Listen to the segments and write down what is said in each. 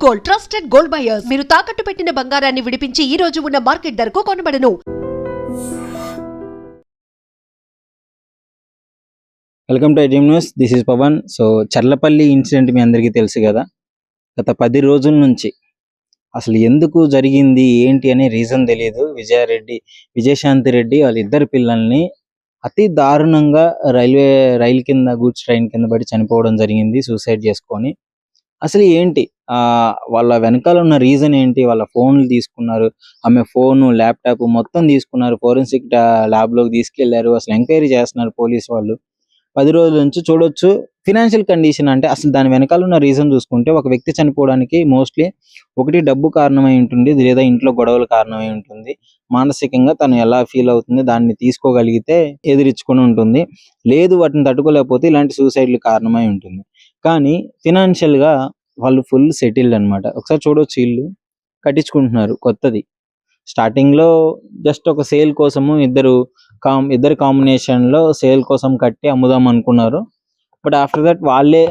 Gold, trusted gold buyers. మీరు తాకట్టు పెట్టిన బంగారాన్ని విడిపించి ఈ రోజు ఉన్న మార్కెట్ ధరకు కొనబడను. Welcome to Dream News. This is Pavan. So Charlapalli incident మీ అందరికీ తెలుసు కదా. గత 10 రోజుల నుంచి అసలు ఎందుకు జరిగింది ఏంటి అనే రీజన్ తెలియదు. విజయశాంతి రెడ్డి వాళ్ళ ఇద్దరు పిల్లల్ని అతి దారుణంగా రైలు కింద, గూడ్స్ ట్రైన్ కింద పడి చనిపోవడం జరిగింది, సూసైడ్ చేసుకొని. అసలు ఏంటి వాళ్ళ వెనకాల ఉన్న రీజన్ ఏంటి? వాళ్ళ ఫోన్లు తీసుకున్నారు, ఆమె ఫోను, ల్యాప్టాప్ మొత్తం తీసుకున్నారు, ఫోరెన్సిక్ ల్యాబ్లోకి తీసుకెళ్లారు. అసలు ఎంక్వైరీ చేస్తున్నారు పోలీస్ వాళ్ళు. 10 రోజుల నుంచి చూడొచ్చు. ఫినాన్షియల్ కండిషన్ అంటే అసలు దాని వెనకాల ఉన్న రీజన్ చూసుకుంటే, ఒక వ్యక్తి చనిపోవడానికి మోస్ట్లీ ఒకటి డబ్బు కారణమై ఉంటుంది, లేదా ఇంట్లో గొడవలు కారణమై ఉంటుంది. మానసికంగా తను ఎలా ఫీల్ అవుతుంది దాన్ని తీసుకోగలిగితే ఎదిరించుకొని ఉంటుంది, లేదు వాటిని తట్టుకోలేకపోతే ఇలాంటి సూసైడ్లు కారణమై ఉంటుంది. కానీ ఫినాన్షియల్గా వాళ్ళు ఫుల్ సెటిల్డ్ అనమాట. ఒకసారి చూడొచ్చు, ఇల్లు కట్టించుకుంటున్నారు కొత్తది. స్టార్టింగ్లో జస్ట్ ఒక సేల్ కోసము ఇద్దరు కాంబినేషన్లో సేల్ కోసం కట్టి అమ్ముదాం అనుకున్నారు. బట్ ఆఫ్టర్ దట్ వాళ్ళే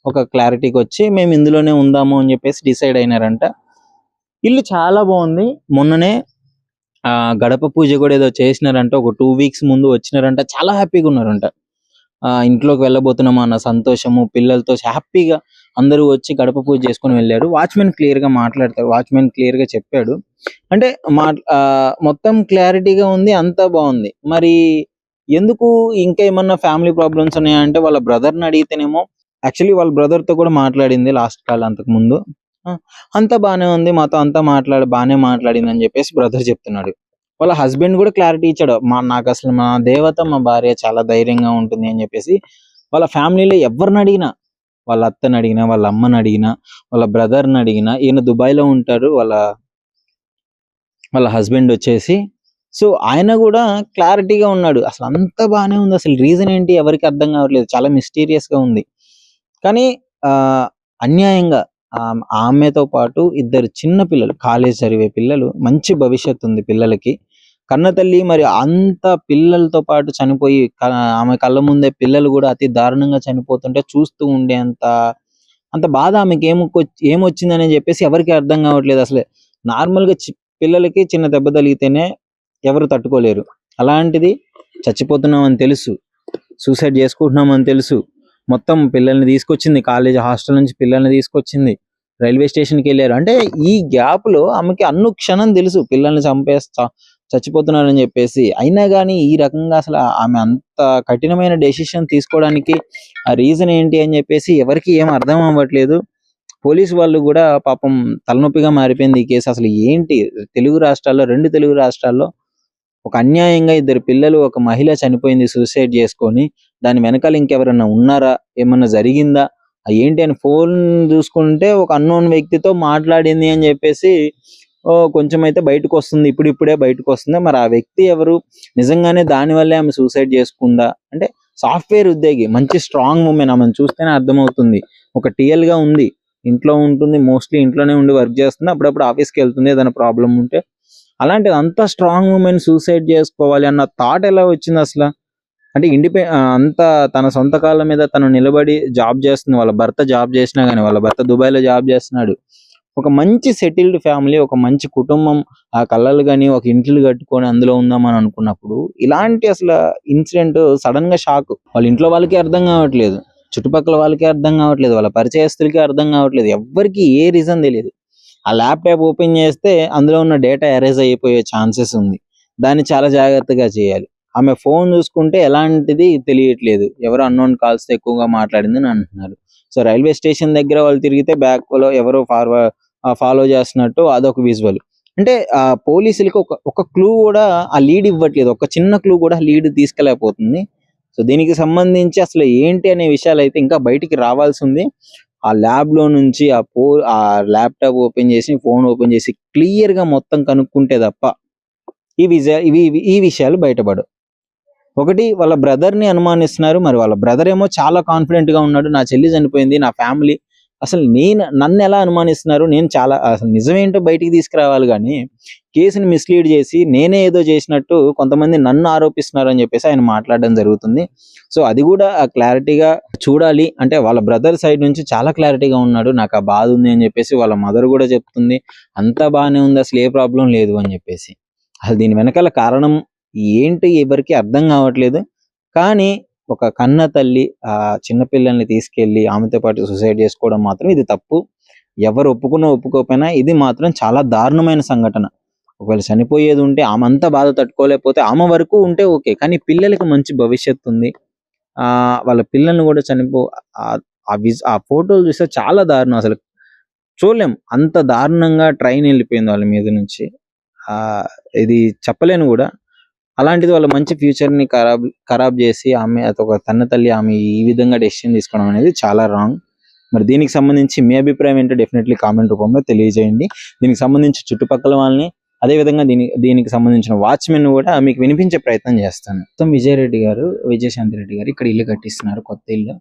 ఒక క్లారిటీకి వచ్చి మేము ఇందులోనే ఉందాము అని చెప్పేసి డిసైడ్ అయినారంట. ఇల్లు చాలా బాగుంది. మొన్ననే గడప పూజ కూడా ఏదో చేసినారంట, ఒక 2 weeks ముందు వచ్చినారంట. చాలా హ్యాపీగా ఉన్నారంట. ఇంట్లోకి వెళ్ళబోతున్నామా అన్న సంతోషము, పిల్లలతో హ్యాపీగా అందరూ వచ్చి గడప పూజ చేసుకుని వెళ్ళారు. వాచ్మెన్ క్లియర్గా మాట్లాడతారు, వాచ్మెన్ క్లియర్గా చెప్పాడు. అంటే మొత్తం క్లారిటీగా ఉంది, అంతా బాగుంది. మరి ఎందుకు ఇంకా ఏమన్నా ఫ్యామిలీ ప్రాబ్లమ్స్ ఉన్నాయా అంటే, వాళ్ళ బ్రదర్ని అడిగితేనేమో, యాక్చువల్లీ వాళ్ళ బ్రదర్తో కూడా మాట్లాడింది లాస్ట్ కాల్ అంతకు ముందు. అంతా బాగానే ఉంది, మాతో అంతా బాగానే మాట్లాడింది అని చెప్పేసి బ్రదర్ చెప్తున్నాడు. వాళ్ళ హస్బెండ్ కూడా క్లారిటీ ఇచ్చాడు, నాకు అసలు మా దేవత మా భార్య చాలా ధైర్యంగా ఉంటుంది అని చెప్పేసి. వాళ్ళ ఫ్యామిలీలో ఎవరిని అడిగినా, వాళ్ళ అత్తని అడిగినా, వాళ్ళ అమ్మని అడిగినా, వాళ్ళ బ్రదర్ని అడిగినా, ఈయన దుబాయ్లో ఉంటారు వాళ్ళ హస్బెండ్ వచ్చేసి. సో ఆయన కూడా క్లారిటీగా ఉన్నాడు, అసలు అంతా బాగానే ఉంది, అసలు రీజన్ ఏంటి ఎవరికి అర్థం కావట్లేదు, చాలా మిస్టీరియస్గా ఉంది. కానీ అన్యాయంగా ఆమెతో పాటు 2 చిన్న పిల్లలు, కాలేజ్ చదివే పిల్లలు, మంచి భవిష్యత్తు ఉంది పిల్లలకి. కన్న తల్లి మరి అంత పిల్లలతో పాటు చనిపోయి, ఆమె కళ్ళ ముందే పిల్లలు కూడా అతి దారుణంగా చనిపోతుంటే చూస్తూ ఉండే అంత బాధ ఆమెకి ఏమొచ్చిందని చెప్పేసి ఎవరికి అర్థం కావట్లేదు. అసలు నార్మల్గా పిల్లలకి చిన్న దెబ్బ తగిలితేనే ఎవరు తట్టుకోలేరు, అలాంటిది చచ్చిపోతున్నామని తెలుసు, సూసైడ్ చేసుకుంటున్నామని తెలుసు, మొత్తం పిల్లల్ని తీసుకొచ్చింది, కాలేజ్ హాస్టల్ నుంచి పిల్లల్ని తీసుకొచ్చింది, రైల్వే స్టేషన్కి వెళ్ళారు. అంటే ఈ గ్యాప్లో ఆమెకి క్షణం తెలుసు పిల్లల్ని చచ్చిపోతున్నారని చెప్పేసి. అయినా కానీ ఈ రకంగా అసలు ఆమె అంత కఠినమైన డెసిషన్ తీసుకోవడానికి ఆ రీజన్ ఏంటి అని చెప్పేసి ఎవరికి ఏం అర్థం అవ్వట్లేదు. పోలీసు వాళ్ళు కూడా పాపం తలనొప్పిగా మారిపోయింది ఈ కేసు. అసలు ఏంటి, 2 తెలుగు రాష్ట్రాల్లో ఒక అన్యాయంగా 2 పిల్లలు, ఒక మహిళ చనిపోయింది సూసైడ్ చేసుకొని. దాని వెనకాల ఇంకెవరన్నా ఉన్నారా, ఏమన్నా జరిగిందా, ఏంటి అని ఫోన్ చూసుకుంటే ఒక అన్నోన్ వ్యక్తితో మాట్లాడింది అని చెప్పేసి కొంచెం అయితే బయటకు వస్తుంది, ఇప్పుడిప్పుడే బయటకు వస్తుంది. మరి ఆ వ్యక్తి ఎవరు, నిజంగానే దానివల్లే ఆమె సూసైడ్ చేసుకుందా అంటే, సాఫ్ట్వేర్ ఉద్యోగి, మంచి స్ట్రాంగ్ ఉమెన్, ఆమెను చూస్తేనే అర్థమవుతుంది. ఒక టీఎల్గా ఉంది, ఇంట్లో ఉంటుంది, మోస్ట్లీ ఇంట్లోనే ఉండి వర్క్ చేస్తుంది, అప్పుడప్పుడు ఆఫీస్కి వెళ్తుంది ఏదైనా ప్రాబ్లం ఉంటే. అలాంటిది అంత స్ట్రాంగ్ ఉమెన్ సూసైడ్ చేసుకోవాలి అన్న థాట్ ఎలా వచ్చింది అసలు? అంటే అంత తన సొంత కాళ్ళ మీద తను నిలబడి జాబ్ చేస్తుంది. వాళ్ళ భర్త జాబ్ చేసినా కానీ, వాళ్ళ భర్త దుబాయ్లో జాబ్ చేస్తున్నాడు. ఒక మంచి సెటిల్డ్ ఫ్యామిలీ, ఒక మంచి కుటుంబం, ఆ కళ్ళలు కానీ ఒక ఇంట్లో కట్టుకొని అందులో ఉందామని అనుకున్నప్పుడు ఇలాంటి అసలు ఇన్సిడెంట్ సడన్ గా షాక్. వాళ్ళ ఇంట్లో వాళ్ళకి అర్థం కావట్లేదు, చుట్టుపక్కల వాళ్ళకి అర్థం కావట్లేదు, వాళ్ళ పరిచయస్తులకి అర్థం కావట్లేదు, ఎవ్వరికి ఏ రీజన్ తెలియదు. ఆ ల్యాప్టాప్ ఓపెన్ చేస్తే అందులో ఉన్న డేటా ఎరేజ్ అయిపోయే ఛాన్సెస్ ఉంది, దాన్ని చాలా జాగ్రత్తగా చేయాలి. ఆమె ఫోన్ చూసుకుంటే ఎలాంటిది తెలియట్లేదు, ఎవరో అన్నోన్ కాల్స్ ఎక్కువగా మాట్లాడిందని అంటున్నారు. సో రైల్వే స్టేషన్ దగ్గర వాళ్ళు తిరిగితే బ్యాక్లో ఎవరో ఫాలో చేస్తున్నట్టు అదొక విజువల్. అంటే పోలీసులకి ఒక క్లూ కూడా ఆ లీడ్ ఇవ్వట్లేదు, ఒక చిన్న క్లూ కూడా లీడ్ తీసుకెళ్ళకపోతుంది. సో దీనికి సంబంధించి అసలు ఏంటి అనే విషయాలు అయితే ఇంకా బయటికి రావాల్సి ఉంది. ఆ ల్యాబ్లో నుంచి ఆ ల్యాప్టాప్ ఓపెన్ చేసి, ఫోన్ ఓపెన్ చేసి క్లియర్గా మొత్తం కనుక్కుంటే తప్ప ఈ విషయాలు బయటపడవు. ఒకటి, వాళ్ళ బ్రదర్ని అనుమానిస్తున్నారు. మరి వాళ్ళ బ్రదర్ ఏమో చాలా కాన్ఫిడెంట్గా ఉన్నాడు, నా చెల్లి చనిపోయింది, నా ఫ్యామిలీ అసలు నన్ను ఎలా అనుమానిస్తున్నారు, నేను చాలా అసలు నిజమేంటో బయటికి తీసుకురావాలి కానీ కేసుని మిస్లీడ్ చేసి నేనే ఏదో చేసినట్టు కొంతమంది నన్ను ఆరోపిస్తున్నారు అని చెప్పేసి ఆయన మాట్లాడడం జరుగుతుంది. సో అది కూడా క్లారిటీగా చూడాలి. అంటే వాళ్ళ బ్రదర్ సైడ్ నుంచి చాలా క్లారిటీగా ఉన్నాడు, నాకు ఆ బాధ ఉంది అని చెప్పేసి వాళ్ళ మదర్ కూడా చెప్తుంది. అంతా బాగానే ఉంది, అసలు ఏ ప్రాబ్లం లేదు అని చెప్పేసి. అసలు దీని వెనకాల కారణం ఏంటి ఎవరికి అర్థం కావట్లేదు. కానీ ఒక కన్న తల్లి ఆ చిన్నపిల్లల్ని తీసుకెళ్ళి ఆమెతో పాటు సూసైడ్ చేసుకోవడం మాత్రం ఇది తప్పు. ఎవరు ఒప్పుకున్నా ఒప్పుకోకపోయినా ఇది మాత్రం చాలా దారుణమైన సంఘటన. ఒకవేళ చనిపోయేది ఉంటే ఆమె అంతా బాధ తట్టుకోలేకపోతే ఆమె వరకు ఉంటే ఓకే, కానీ పిల్లలకి మంచి భవిష్యత్తు ఉంది. వాళ్ళ పిల్లల్ని కూడా ఆ ఫోటోలు చూస్తే చాలా దారుణం. అసలు చూడలేం, అంత దారుణంగా ట్రైన్ వెళ్ళిపోయింది వాళ్ళ మీద నుంచి. ఇది చెప్పలేను కూడా. అలాంటిది వాళ్ళ మంచి ఫ్యూచర్ ని ఖరాబ్ చేసి ఆమె అదొక తన్న తల్లి ఆమె ఈ విధంగా డెసిషన్ తీసుకోవడం అనేది చాలా రాంగ్. మరి దీనికి సంబంధించి మీ అభిప్రాయం ఏంటో డెఫినెట్లీ కామెంట్ రూపంలో తెలియజేయండి. దీనికి సంబంధించి చుట్టుపక్కల వాళ్ళని, అదేవిధంగా దీనికి సంబంధించిన వాచ్మెన్ కూడా మీకు వినిపించే ప్రయత్నం చేస్తాను. మొత్తం విజయశాంతి రెడ్డి గారు ఇక్కడ ఇల్లు కట్టిస్తున్నారు, కొత్త ఇల్లు.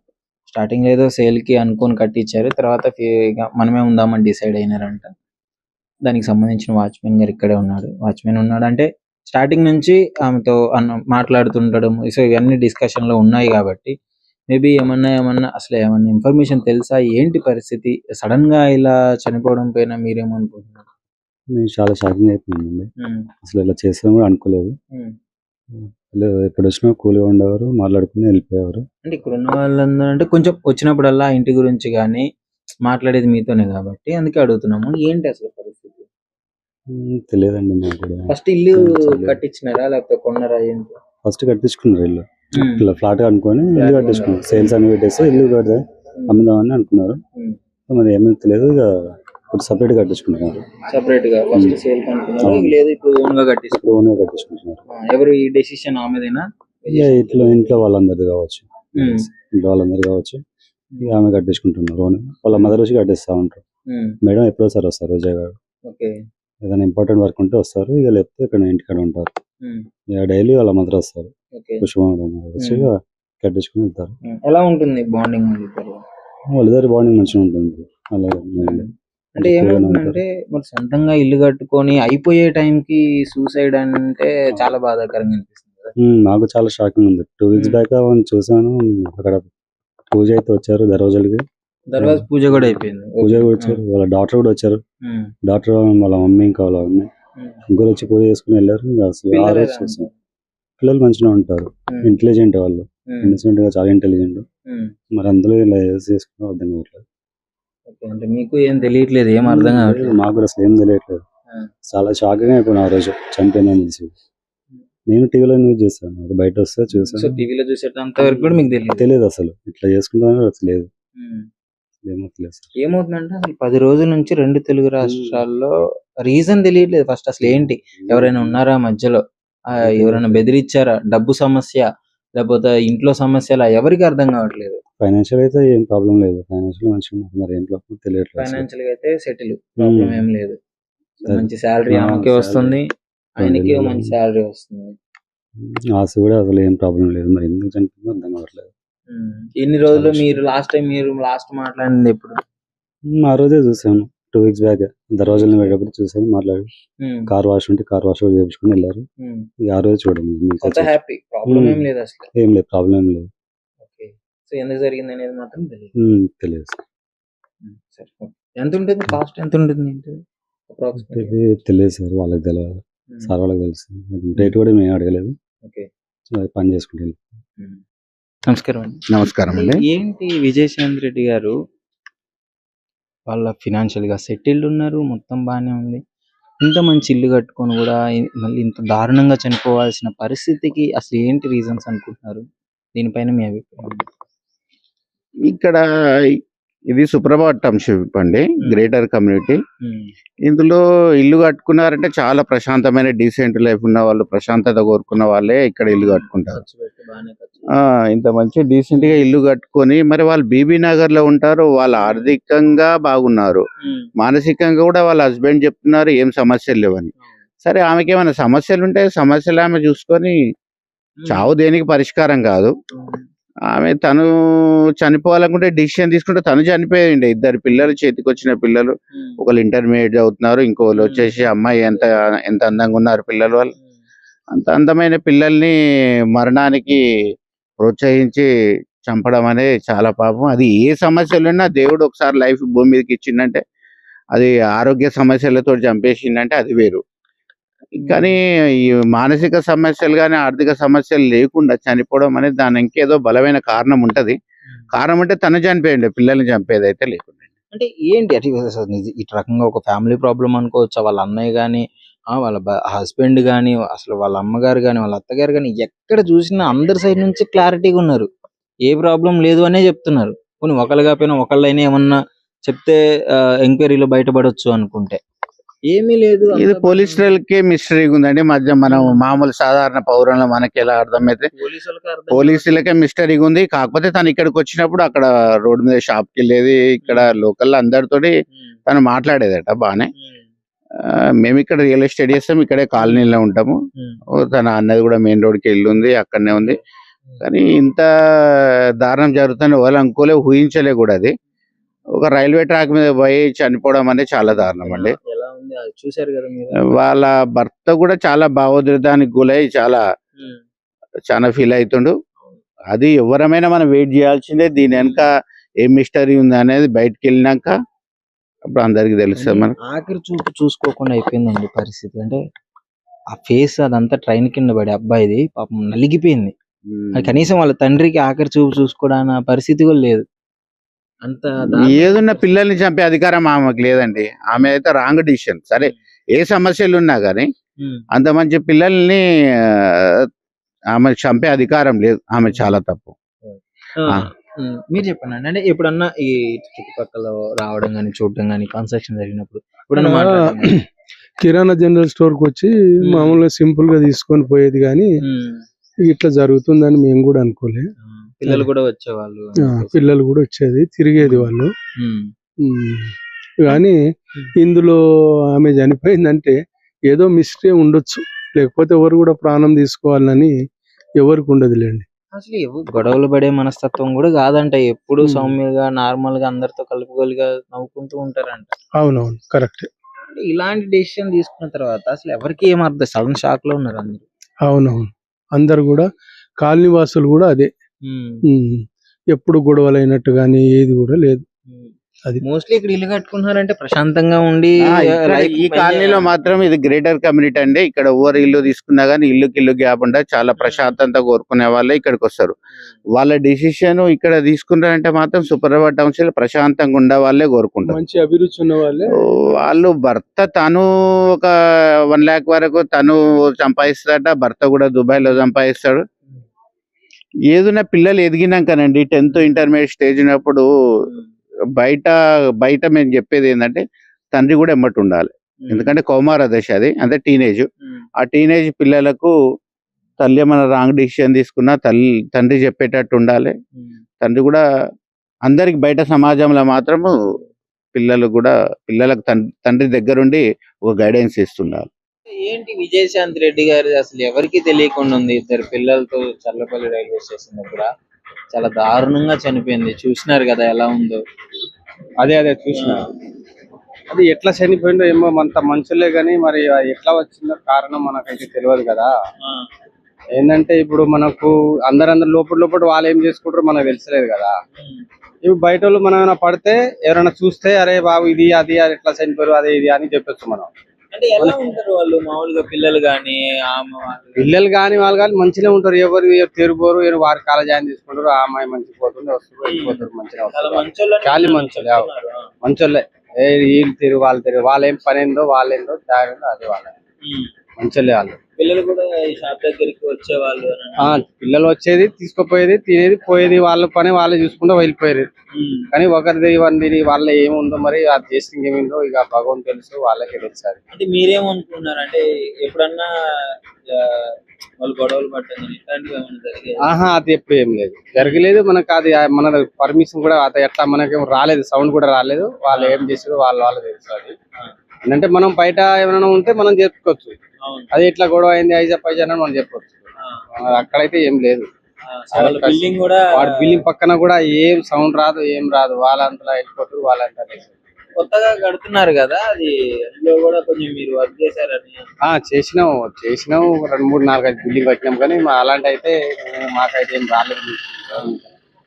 స్టార్టింగ్ ఏదో సేల్ కి అనుకొని కట్టించారు, తర్వాత ఇక మనమే ఉందామని డిసైడ్ అయినారంట. దానికి సంబంధించిన వాచ్మెన్ గారు ఇక్కడే ఉన్నాడు. వాచ్మెన్ ఉన్నాడు అంటే స్టార్టింగ్ నుంచి ఆమెతో మాట్లాడుతుండడం, సో ఇవన్నీ డిస్కషన్ లో ఉన్నాయి కాబట్టి మేబీ ఏమన్నా అసలు ఏమన్నా ఇన్ఫర్మేషన్ తెలుసా, ఏంటి పరిస్థితి, సడన్ గా ఇలా చనిపోవడం పైన మీరేమనుకుంటున్నారు? నేను చాలా షాకింగ్ అయిపోయిందండి. అసలు ఇలా చేస్తాను కూడా అనుకోలేదు. వీళ్ళు ఎప్పుడు వచ్చినా కూల్గా ఉండేవారు, మాట్లాడుకుని వెళ్ళిపోయేవారు. అంటే ఇక్కడ ఉన్న వాళ్ళందరూ అంటే కొంచెం వచ్చినప్పుడల్లా ఇంటి గురించి కానీ మాట్లాడేది మీతోనే కాబట్టి అందుకే అడుగుతున్నాము, ఏంటి అసలు పరిస్థితి? తెలియదండి నాకు కూడా. ఫస్ట్ ఇల్లు కట్టించినారా లేకపోతే కొన్నారా ఏంటి? ఫస్ట్ కట్టించుకున్నారు ఇల్లు, ఇట్లా ఫ్లాట్ అనుకొని ఇల్లు కట్టించుకున్నారు. సేల్స్ అని పెట్టేసి ఇల్లు కడితే అమ్ముదామని అనుకున్నారు. మరి ఏమైనా తెలియదు, ఇక ఇప్పుడు సపరేట్ కట్టించుకుంటున్నారు. సపరేట్ గా ఫస్ట్ సేల్ కనుక్కున్నారు, లేదు ఇప్పుడు ఓన్ గా కట్టించుకుంటున్నారు. ఎవరు ఈ డెసిషన్ ఆమెదేనా? ఇంట్లో వాళ్ళందరిది కావచ్చు, ఇక ఆమె కట్టించుకుంటున్నారు. ఓన్ వాళ్ళ మదర్ వచ్చి కట్టిస్తా ఉంటారు. మేడం ఎప్పుడో సార్ వస్తారు, విజయ్ గారు ఏదైనా ఇంపార్టెంట్ వర్క్ ఉంటే వస్తారు, ఇక లేకపోతే ఇక్కడ ఇంటికాడ ఉంటారు. ఇక డైలీ వాళ్ళ మదర్ వస్తారు, పుష్ప మేడం వచ్చి కట్టించుకుని వెళ్తారు. ఎలా ఉంటుంది బాండింగ్? వాళ్ళిద్దరి బాండింగ్ మంచిగా ఉంటుంది. అలాగే అంటే ఏమంటే మరి సొంతంగా ఇల్లు కట్టుకొని అయిపోయే టైంకి సూసైడ్ అంటే చాలా బాధాకరంగా అనిపిస్తుంది. నాకు చాలా షాకింగ్ ఉంది. 2 weeks బ్యాక్ చూసాను, అక్కడ పూజ అయితే వచ్చారు, దర్వాజాలకి పూజ కూడా అయిపోయింది. పూజ కూడా వచ్చారు, వాళ్ళ డాక్టర్ కూడా వచ్చారు. డాక్టర్ వాళ్ళ మమ్మీ ఇంకా వాళ్ళ మమ్మీ ముగ్గురు వచ్చి పూజ చేసుకుని వెళ్ళారు. అసలు ఆ రోజు చూసాను. పిల్లలు మంచిగా ఉంటారు, ఇంటెలిజెంట్, వాళ్ళు ఇన్నోసెంట్ గా చాలా ఇంటెలిజెంట్. మరి అందులో ఇలా చేసుకున్నా అర్థం కావట్లేదు. అంటే మీకు ఏం తెలియట్లేదు, ఏం అర్థం కావట్లేదు? మాకు కూడా అసలు ఏం తెలియట్లేదు. చాలా షాకింగ్ అయిపోయినా ఆ రోజు చనిపోయిందని తెలిసి. నేను టీవీలో న్యూస్ చేస్తాను, అది బయట వస్తే చూసాను. టీవీలో చూసేటంత వరకు కూడా మీకు తెలియదు అసలు ఇట్లా చేసుకుంటాను లేదు. ఏమవుతుందంటే అసలు 10 రోజుల నుంచి 2 తెలుగు రాష్ట్రాల్లో రీజన్ తెలియట్లేదు. ఫస్ట్ అసలు ఏంటి, ఎవరైనా ఉన్నారా మధ్యలో, ఎవరైనా బెదిరించారా, డబ్బు సమస్య లేకపోతే ఇంట్లో సమస్యలా, ఎవరికి అర్థం కావట్లేదు. ఫైనాన్షియల్ అయితే ఏం ప్రాబ్లం లేదు, ఫైనాన్షియల్ మంచిగా మరి ఏం ప్రాబ్లం తెలియట్లేదు. ఫైనాన్షియల్ గా అయితే సెటిల్, ప్రాబ్లం ఏం లేదు. మంచి శాలరీ ఆమెకి వస్తుంది, ఆయనకి మంచి శాలరీ వస్తుంది. ఆశ కూడా అసలు ఏం ప్రాబ్లం లేదు, మరి ఎందుకు చనిపోయిందో అర్థం కావట్లేదు. ఎన్ని రోజులు మీరు లాస్ట్ మాట్లాడింది ఎప్పుడు? ఆ రోజే చూసాను, 2 weeks బ్యాక్ దర్వాజాలను వెళ్ళేటప్పుడు చూసాను, మాట్లాడి కార్ వాష్ ఉంటే కార్ వాష్ కూడా చేయించుకుని వెళ్ళారు. ఆ రోజు చూడండి, ఏం లేదు, ప్రాబ్లం ఏం లేదు. ఎందుకు జరిగింది అనేది మాత్రం తెలియదు. ఎంత ఉంటుంది కాస్ట్, ఎంత ఉంటుంది తెలియదు సార్, వాళ్ళకి తెలియదు, సార్ వాళ్ళకి తెలుసు. రేట్ కూడా మేము అడగలేదు, పని చేసుకుంటే. నమస్కారం అండి. నమస్కారం అండి. ఏంటి విజయశాంతి రెడ్డి గారు వాళ్ళ ఫినాన్షియల్ గా సెటిల్డ్ ఉన్నారు, మొత్తం బాగానే ఉంది, ఇంత మంచి ఇల్లు కట్టుకొని కూడా మళ్ళీ ఇంత దారుణంగా చనిపోవాల్సిన పరిస్థితికి అసలు ఏంటి రీజన్స్ అనుకుంటున్నారు? దీనిపైన మీ అభిప్రాయం? ఇక్కడ ఇది సుప్రభాత్ టౌన్షిప్ అండి, గ్రేటర్ కమ్యూనిటీ. ఇందులో ఇల్లు కట్టుకున్నారంటే చాలా ప్రశాంతమైన డీసెంట్ లైఫ్ ఉన్న వాళ్ళు, ప్రశాంతత కోరుకున్న వాళ్ళే ఇక్కడ ఇల్లు కట్టుకుంటారు. ఇంత మంచి డీసెంట్ గా ఇల్లు కట్టుకొని మరి వాళ్ళు బీబీ నగర్ లో ఉంటారు, వాళ్ళు ఆర్థికంగా బాగున్నారు, మానసికంగా కూడా వాళ్ళ హస్బెండ్ చెప్తున్నారు ఏం సమస్యలు లేవని. సరే, ఆమెకి ఏమైనా సమస్యలు ఉంటే సమస్యలు ఆమె చూసుకొని, చావు దేనికి పరిష్కారం కాదు. ఆమె తను చనిపోవాలనుకుంటే డిసిషన్ తీసుకుంటే తను చనిపోయింది. 2 పిల్లలు చేతికొచ్చిన పిల్లలు. ఒకళ్ళు ఇంటర్మీడియేట్ చదువుతున్నారు. ఇంకోళ్ళు వచ్చేసి అమ్మాయి ఎంత ఎంత అందంగా ఉన్నారు పిల్లలు వాళ్ళు. అంత అందమైన పిల్లల్ని మరణానికి ప్రోత్సహించి చంపడం అనేది చాలా పాపం. అది ఏ సమస్యలున్నా దేవుడు ఒకసారి లైఫ్ భూమి మీదకి ఇచ్చిండంటే అది ఆరోగ్య సమస్యలతో చంపేసిండంటే అది వేరు. కానీ ఈ మానసిక సమస్యలు గాని, ఆర్థిక సమస్యలు లేకుండా చనిపోవడం అనేది దాని ఇంకేదో బలమైన కారణం ఉంటది. కారణం అంటే తను చనిపోయిండు. పిల్లల్ని చంపేదైతే లేకుండా. అంటే ఏంటి అటు అసలు ఇటు రకంగా ఒక ఫ్యామిలీ ప్రాబ్లమ్ అనుకోవచ్చా? వాళ్ళ అన్నయ్య గాని, వాళ్ళ హస్బెండ్ గాని, అసలు వాళ్ళ అమ్మగారు గాని, వాళ్ళ అత్తగారు గాని ఎక్కడ చూసినా అందరి సైడ్ నుంచి క్లారిటీగా ఉన్నారు. ఏ ప్రాబ్లం లేదు అనే చెప్తున్నారు. పోనీ ఒకళ్ళు కాకపోయినా ఒకళ్ళైనా ఏమన్నా చెప్తే ఎంక్వైరీలో బయటపడొచ్చు అనుకుంటే ఏమీ లేదు. ఇది పోలీసులకే మిస్టరీగా ఉందండి. మధ్య మనం మామూలు సాధారణ పౌరులు మనకి ఎలా అర్థమైతే పోలీసులకే మిస్టరీగా ఉంది. కాకపోతే తను ఇక్కడికి వచ్చినప్పుడు అక్కడ రోడ్డు మీద షాప్కి వెళ్ళేది, ఇక్కడ లోకల్ అందరితోటి తను మాట్లాడేదట బానే. మేము ఇక్కడ రియల్ ఎస్టేట్ చేస్తాం, ఇక్కడే కాలనీలో ఉంటాము. తన అన్నది కూడా మెయిన్ రోడ్కి వెళ్ళి ఉంది, అక్కడనే ఉంది. కానీ ఇంత దారుణం జరుగుతుందని వాళ్ళు అనుకోలే, ఊహించలే కూడా. అది ఒక రైల్వే ట్రాక్ మీద పోయి చనిపోవడం అనేది చాలా దారుణం అండి. ఎలా ఉంది అది చూశారు కదా మీరు. వాళ్ళ భర్త కూడా చాలా భావోద్రేకానికి గురై చాలా ఫీల్ అవుతుండు. అది ఎవరమైనా మనం వెయిట్ చేయాల్సిందే. దీని వెనక ఏం మిస్టరీ ఉంది అనేది బయటకు వెళ్ళినాక అప్పుడు అందరికి తెలుస్తుంది మనకు. ఆఖరి చూపు చూసుకోకుండా అయిపోయిందండి పరిస్థితి. అంటే ఆ ఫేస్ అదంతా ట్రైన్ కింద పడి అబ్బాయిది పాపం నలిగిపోయింది. అది కనీసం వాళ్ళ తండ్రికి ఆఖరి చూపు చూసుకోవడానికి పరిస్థితి కూడా లేదు. అంత ఏదున్న పిల్లల్ని చంపే అధికారం ఆమెకు లేదండి. ఆమె అయితే రాంగ్ డిసిషన్. సరే ఏ సమస్యలు ఉన్నా కానీ అంత మంచి పిల్లల్ని ఆమె చంపే అధికారం లేదు. ఆమె చాలా తప్పు. మీరు చెప్పండి. అంటే ఎప్పుడన్నా ఈ చుట్టుపక్కల రావడం కానీ చూడడం కానీ కన్స్ట్రక్షన్ జరిగినప్పుడు ఎప్పుడన్నా కిరాణా జనరల్ స్టోర్ కి వచ్చి మామూలుగా సింపుల్ గా తీసుకొని పోయేది, కానీ ఇట్లా జరుగుతుందని మేము కూడా అనుకోలే. పిల్లలు కూడా వచ్చేవాళ్ళు, పిల్లలు కూడా వచ్చేది, తిరిగేది వాళ్ళు. కానీ ఇందులో ఆమె చనిపోయిందంటే ఏదో మిస్టరీ ఉండొచ్చు, లేకపోతే ఎవరు కూడా ప్రాణం తీసుకోవాలని ఎవరికి ఉండదులేండి. అసలు గొడవలు పడే మనస్తత్వం కూడా కాదంట. ఎప్పుడు సౌమ్యంగా నార్మల్ గా అందరితో కలుపుగోలుగా నవ్వుకుంటూ ఉంటారంట. అవునవును, కరెక్ట్. ఇలాంటి డెసిషన్ తీసుకున్న తర్వాత అసలు ఎవరికి ఏం అర్థం, సడన్ షాక్ లో ఉన్నారు అందరు. అవునవును, అందరు కూడా కాలనీ వాసులు కూడా అదే. ఎప్పుడు గొడవలు అయినట్టు గానీ ఏది కూడా లేదు. అది మోస్ట్లీ ఇక్కడ ఇల్లు కట్టుకున్నారంటే ప్రశాంతంగా ఉండి ఈ కాలనీలో మాత్రం ఇది గ్రేటర్ కమ్యూనిటీ అండి. ఇక్కడ ఎవరు ఇల్లు తీసుకున్నా గానీ ఇల్లు గ్యాప్ ఉంటే చాలా ప్రశాంతంగా కోరుకునే వాళ్ళే ఇక్కడికి వస్తారు. వాళ్ళ డిసిషన్ ఇక్కడ తీసుకున్నారంటే మాత్రం సూపర్బైట్ టౌన్షిప్ ప్రశాంతంగా ఉండే వాళ్ళే కోరుకుంటారు. మంచి అభిరుచి ఉన్న వాళ్ళే. వాళ్ళు భర్త తను ఒక 1 lakh వరకు తను సంపాదిస్తాడట, భర్త కూడా దుబాయ్ లో సంపాదిస్తాడు. ఏదైనా పిల్లలు ఎదిగినాకనండి 10th ఇంటర్మీడియట్ స్టేజ్ ఉన్నప్పుడు బయట మేము చెప్పేది ఏంటంటే తండ్రి కూడా ఎమ్మటి ఉండాలి. ఎందుకంటే కౌమార దశ అది, అంటే టీనేజ్. ఆ టీనేజ్ పిల్లలకు తల్లి ఏమైనా రాంగ్ డిసిషన్ తీసుకున్నా తండ్రి చెప్పేటట్టు ఉండాలి. తండ్రి కూడా అందరికి బయట సమాజంలో మాత్రము పిల్లలకు తండ్రి దగ్గరుండి ఒక గైడెన్స్ ఇస్తుండాలి. ఏంటి విజయశాంతి రెడ్డి గారు అసలు ఎవరికి తెలియకుండా ఉంది. 2 పిల్లలతో చల్లపల్లి రైల్వే స్టేషన్ దగ్గర చాలా దారుణంగా చనిపోయింది. చూసినారు కదా ఎలా ఉందో. అదే చూసిన. అది ఎట్లా చనిపోయిందో ఏమో, అంత మనుషులే గానీ మరి ఎట్లా వచ్చిందో కారణం మనకైతే తెలియదు కదా. ఏంటంటే ఇప్పుడు మనకు అందరు లోపల వాళ్ళు ఏం చేసుకుంటారో మనకు తెలిసలేదు కదా. ఇప్పుడు బయట వాళ్ళు మనం ఏమైనా పడితే ఎవరైనా చూస్తే అరే బాబు ఇది అది ఎట్లా చనిపోయారు అదే ఇది అని చెప్పొచ్చు మనం. అంటే ఎలా ఉంటారు వాళ్ళు మామూలుగా పిల్లలు గానీ వాళ్ళు కానీ మంచిగా ఉంటారు. ఎవరు తిరుగుపోరు, వారి కాల జాయిన్ తీసుకుంటారు. ఆ అమ్మాయి మంచిగా పోతుంది, వస్తారు, వెళ్ళిపోతారు. మంచిగా మంచోళ్ళే. వీళ్ళు తిరుగు వాళ్ళు ఏం పని ఏందో వాళ్ళేందో జాగ్రత్త అది వాళ్ళ మంచోళ్ళే వాళ్ళు. పిల్లలు కూడా ఈ షాప్ దగ్గరికి వచ్చేవాళ్ళు. పిల్లలు వచ్చేది, తీసుకుపోయేది, తినేది, పోయేది, వాళ్ళ పని వాళ్ళే చూసుకుంటూ వెళ్ళిపోయేది. కానీ ఒకరిది ఇవన్నీ వాళ్ళ ఏముందో మరి అది చేస్తే ఇంకేమిందో ఇక భగవంతు తెలుసు, వాళ్ళకే తెలుసు. అంటే మీరేమనుకున్నారు అంటే ఎప్పుడన్నా వాళ్ళు గొడవలు పట్టడం ఇట్లాంటివి ఏమైనా జరిగాయి? అది ఎప్పుడు ఏం లేదు, జరగలేదు. మనకు అది మన పర్మిషన్ కూడా ఎట్లా మనకేం రాలేదు, సౌండ్ కూడా రాలేదు. వాళ్ళు ఏం చేసారు వాళ్ళు తెలుసు. అది ఏంటంటే మనం బయట ఏమైనా ఉంటే మనం చెప్పుకోవచ్చు. అది ఇట్లా గొడవ అయింది ఐజా పైజా అని మనం చెప్పొచ్చు. అక్కడైతే ఏం లేదు. వాళ్ళ బిల్డింగ్ కూడా వాడి బిల్డింగ్ పక్కన కూడా ఏం సౌండ్ రాదు, ఏం రాదు. వాళ్ళంతా వెళ్ళిపోతారు, వాళ్ళంతా కొత్తగా కడుతున్నారు కదా, అది అందులో కూడా కొంచెం మీరు వర్క్ చేశారని. చేసినాం 2, 3, 4, 5 బిల్డింగ్ కట్టినాం, కానీ అలాంటి అయితే మాకైతే ఏం రాలేదు.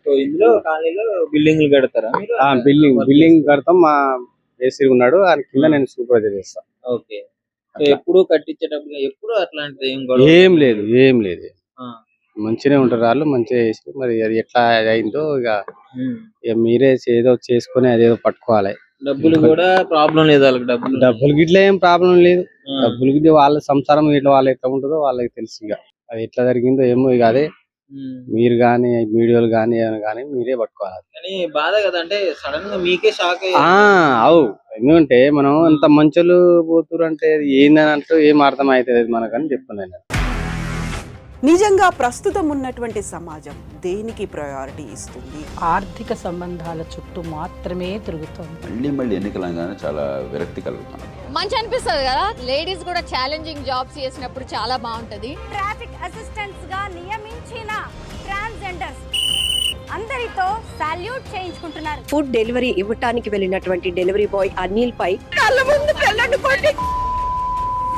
సో ఇందులో కాలనీలో బిల్డింగ్లు కడతారా మీరు? బిల్డింగ్ కడతాం. మా ఏసీ ఉన్నాడు, ఆయన కింద నేను సూపర్వైజర్ చేస్తాను. ఓకే. సో ఎప్పుడు కట్టించేటప్పుడు ఎప్పుడు అట్లాంటిది ఏం గొడవ? ఏం లేదు. మంచిగానే ఉంటారు వాళ్ళు, మంచిగా చేసి. మరి అది ఎట్లా అయిందో ఇక మీరే ఏదో చేసుకొని అదేదో పట్టుకోవాలి. డబ్బులు కూడా ప్రాబ్లం లేదు వాళ్ళకి, డబ్బులు గిట్లా ఏం ప్రాబ్లం లేదు. డబ్బులు గిట్ల వాళ్ళ సంసారం ఇట్లా వాళ్ళు ఎట్లా ఉంటుందో వాళ్ళకి తెలుసు. ఇక అది ఎట్లా జరిగిందో ఏమో, ఇక అదే మీరు గానీ వీడియోలు గానీ ఏమైనా కానీ మీరే పట్టుకోవాలి. కానీ బాధ కదా, అంటే సడన్ గా మీకే షాక్ అవు. ఎందుకంటే మనం అంత మంచులు పోతురు అంటే ఏందని అంటూ ఏం అర్థం అవుతుంది మనకని చెప్తున్నాను. నిజంగా ప్రస్తుతం ఉన్నటువంటి సమాజం దేనికి ప్రయారిటీ ఇస్తుంది? ఆర్థిక సంబంధాల చుట్టూ మాత్రమే తిరుగుతుంది. మళ్ళీ ఎన్నికలంగానే చాలా విరక్తి కలుగుతాం. మంచి అనిపిస్తుంది కదా, లేడీస్ కూడా ఛాలెంజింగ్ జాబ్స్ చేసినప్పుడు చాలా బాగుంటది. ట్రాఫిక్ అసిస్టెంట్స్ గా నియమించిన ట్రాన్స్జెండర్స్ అందరితో సాల్యూట్ చేయించుకుంటున్నారు. ఫుడ్ డెలివరీ ఇవ్వటానికి వెళ్ళినటువంటి డెలివరీ బాయ్ అనిల్ పై కళ్ళ ముందు